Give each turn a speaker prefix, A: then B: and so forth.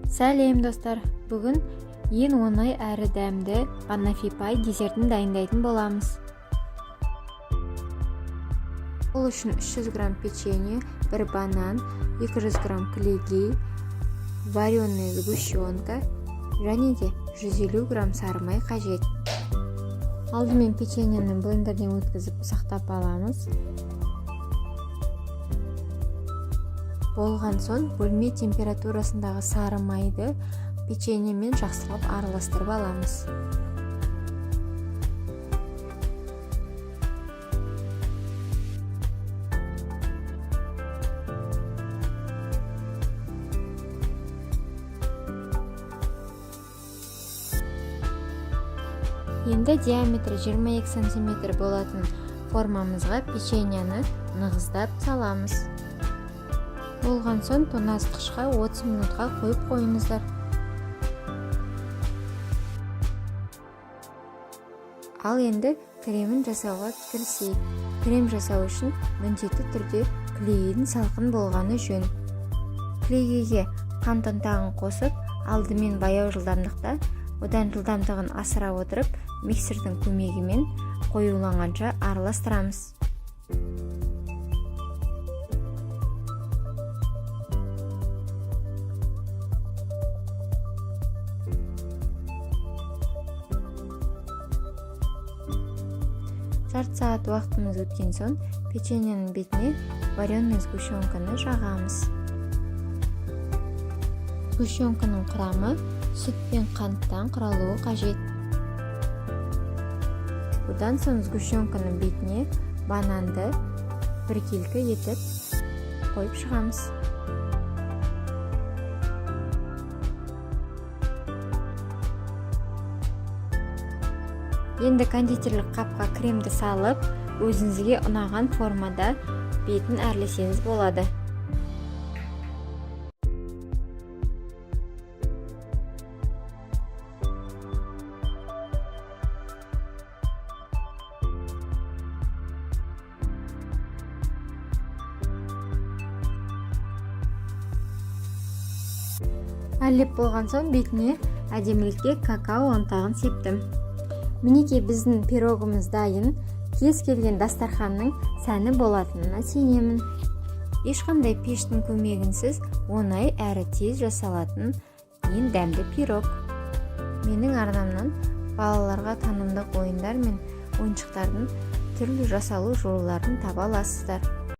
A: Сәлем достар, бүгін ең оңай әрі дәмді банафи пай десертін дайындайтын боламыз. Ол үшін 300 грамм печенье, 1 банан, 200 грамм клейгей, вареная сгущенка және де 150 грамм сары май қажет. Алдымен печеньені блендерден өткізіп ұсақтап аламыз. Болған соң бөлме температурасындағы сары майды печеньемен жақсылап араластырып аламыз. Енді диаметрі 22 см болатын формамызға печеньені нығыздап саламыз. Болған соң тоңазытқышқа 30 минутқа қойып қойыңыздар. Ал енді кремін жасауға кірісейік. Крем жасау үшін міндетті түрде клейгейдің салқын болғаны жөн. Клейгейге қант ұнтағын қосып, алдымен баяу жылдамдықта, одан жылдамдығын асыра отырып, миксердің көмегімен қоюланғанша араластырамыз. Жарты сағат уақытымыз өткен соң печеньенің бетіне вареный сгущенканы жағамыз. Сгущенканың құрамы сүт пен қанттан құралуы қажет. Одан соң сгущенканың бетіне бананды біркелкі етіп қойып шығамыз. Енді кондитерлік қапқа кремді салып, өзіңізге ұнаған формада бетін әрлесеңіз болады. Әрлеп болған соң бетіне әдемілікке какао ұнтағын септім. Мінекей біздің пирогымыз дайын. Кез келген дастарханның сәні болатынына сенемін. Ешқандай пештің көмегінсіз оңай әрі тез жасалатын ең дәмді пирог. Менің арнамнан балаларға танымдық ойындар мен ойыншықтардың түрлі жасалу жолдарын таба аласыздар.